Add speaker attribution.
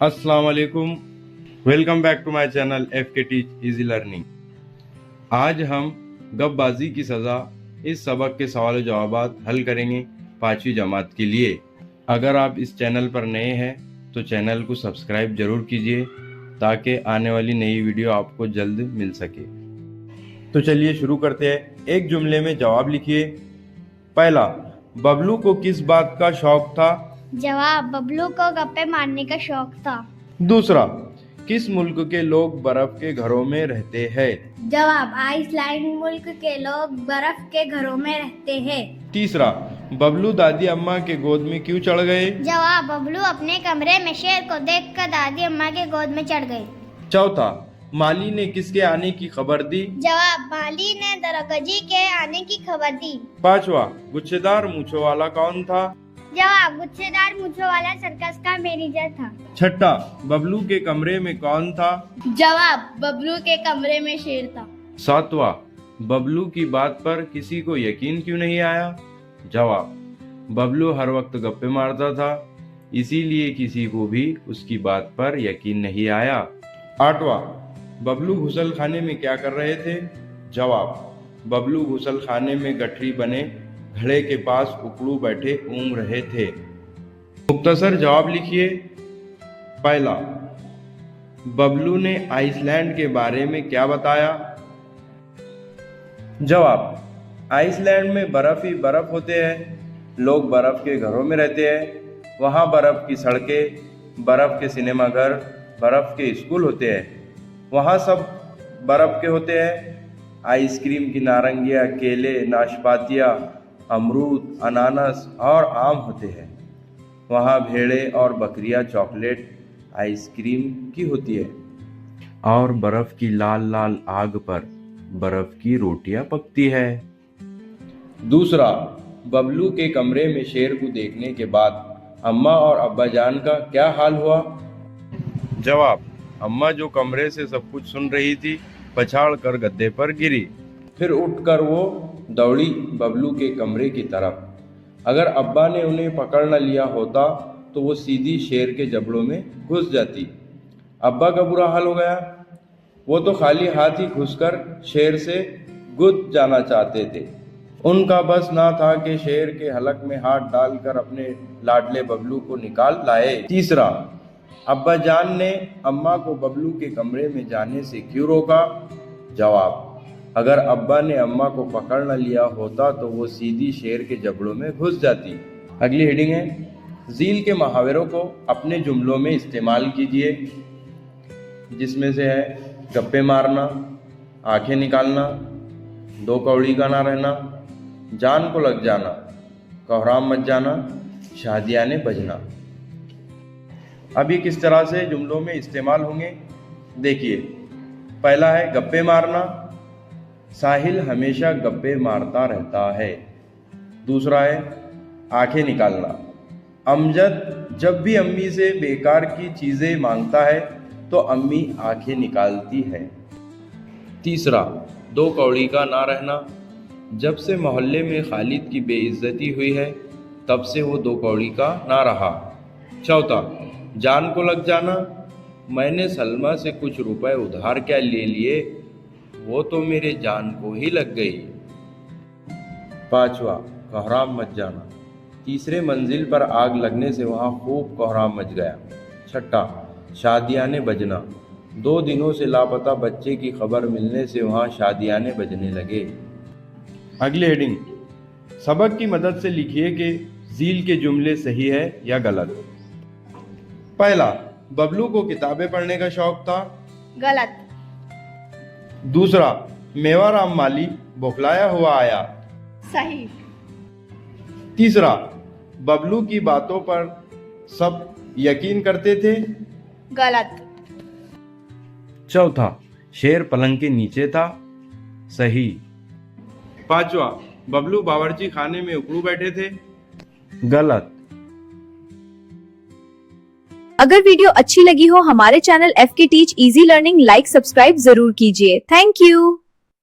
Speaker 1: अस्सलाम वालेकुम। Welcome back to my channel FK teach easy learning. आज हम गपबाजी की सज़ा इस सबक के सवाल जवाबात हल करेंगे 5वीं जमात के लिए। अगर आप इस चैनल पर नए हैं तो चैनल को सब्सक्राइब ज़रूर कीजिए ताकि आने वाली नई वीडियो आपको जल्द मिल सके। तो चलिए शुरू करते हैं। एक जुमले में जवाब लिखिए। पहला, बबलू को किस बात का शौक था?
Speaker 2: जवाब, बबलू को गप्पे मारने का शौक था।
Speaker 1: दूसरा, किस मुल्क के लोग बर्फ के घरों में रहते हैं?
Speaker 2: जवाब, आइसलैंड मुल्क के लोग बर्फ के घरों में रहते हैं।
Speaker 1: तीसरा, बबलू दादी अम्मा के गोद में क्यों चढ़ गए?
Speaker 2: जवाब, बबलू अपने कमरे में शेर को देखकर दादी अम्मा के गोद में चढ़ गए।
Speaker 1: चौथा, माली ने किसके आने की खबर दी?
Speaker 2: जवाब, माली ने दरोगा के आने की खबर दी।
Speaker 1: पांचवा, गुच्छेदार मूंछों वाला कौन था?
Speaker 2: जवाब, गुच्छेदार मूंछों वाला सर्कस का मैनेजर था।
Speaker 1: छठा, बबलू के कमरे में कौन था?
Speaker 2: जवाब, बबलू के कमरे में शेर था।
Speaker 1: सातवां, बबलू की बात पर किसी को यकीन क्यों नहीं आया? जवाब, बबलू हर वक्त गप्पे मारता था, इसीलिए किसी को भी उसकी बात पर यकीन नहीं आया। आठवां, बबलू घुसल खाने में क्या कर रहे थे? जवाब, बबलू घुसल खाने में गठरी बने घड़े के पास उकड़ू बैठे ऊँघ रहे थे। मुख्तसर जवाब लिखिए। पहला, बबलू ने आइसलैंड के बारे में क्या बताया? जवाब, आइसलैंड में बर्फ ही बर्फ होते हैं, लोग बर्फ के घरों में रहते हैं, वहाँ बर्फ की सड़कें, बर्फ के सिनेमा घर, बर्फ के स्कूल होते हैं, वहाँ सब बर्फ के होते हैं। आइसक्रीम की नारंगियाँ, केले, नाशपातियाँ, अमरूद, अनानास और आम होते हैं, वहाँ भेड़ें और बकरियाँ चॉकलेट आइसक्रीम की होती है, और बर्फ़ की लाल लाल आग पर बर्फ़ की रोटियां पकती है। दूसरा, बबलू के कमरे में शेर को देखने के बाद अम्मा और अब्बा जान का क्या हाल हुआ? जवाब, अम्मा जो कमरे से सब कुछ सुन रही थी पछाड़ कर गद्दे पर गिरी, फिर उठकर वो दौड़ी बबलू के कमरे की तरफ। अगर अब्बा ने उन्हें पकड़ न लिया होता तो वो सीधी शेर के जबड़ों में घुस जाती। अब्बा का बुरा हाल हो गया, वो तो खाली हाथ ही घुसकर शेर से गुद जाना चाहते थे। उनका बस ना था कि शेर के हलक में हाथ डालकर अपने लाडले बबलू को निकाल लाए। तीसरा, अब्बा जान ने अम्मा को बबलू के कमरे में जाने से क्यों रोका? जवाब, अगर अब्बा ने अम्मा को पकड़ न लिया होता तो वो सीधी शेर के जबड़ों में घुस जाती। अगली हेडिंग है, ज़ील के मुहावरों को अपने जुमलों में इस्तेमाल कीजिए, जिसमें से है गप्पे मारना, आंखें निकालना, दो कौड़ी का ना रहना, जान को लग जाना, कोहराम मच जाना, शादियाने बजना। अब ये किस तरह से जुमलों में इस्तेमाल होंगे देखिए। पहला है गप्पे मारना, साहिल हमेशा गप्पे मारता रहता है। दूसरा है आंखें निकालना, अमजद जब भी अम्मी से बेकार की चीज़ें मांगता है तो अम्मी आंखें निकालती है। तीसरा, दो कौड़ी का ना रहना, जब से मोहल्ले में खालिद की बेइज्जती हुई है तब से वो दो कौड़ी का ना रहा। चौथा, जान को लग जाना, मैंने सलमा से कुछ रुपए उधार क्या ले लिए, वो तो मेरे जान को ही लग गई। पांचवा, कोहराम मच जाना, तीसरे मंजिल पर आग लगने से वहाँ खूब कोहराम मच गया। छठा, शादियाने बजना, 2 दिनों से लापता बच्चे की खबर मिलने से वहाँ शादियाने बजने लगे। अगली हेडिंग, सबक की मदद से लिखिए कि ज़ील के जुमले सही है या गलत। पहला, बबलू को किताबें पढ़ने का शौक था।
Speaker 2: गलत।
Speaker 1: दूसरा, मेवाराम माली बौखलाया हुआ आया।
Speaker 2: सही।
Speaker 1: तीसरा, बबलू की बातों पर सब यकीन करते थे।
Speaker 2: गलत।
Speaker 1: चौथा, शेर पलंग के नीचे था। सही। पांचवा, बबलू बावर्ची खाने में उकड़ू बैठे थे। गलत।
Speaker 3: अगर वीडियो अच्छी लगी हो हमारे channel FK teach easy learning like subscribe जरूर कीजिए। Thank you.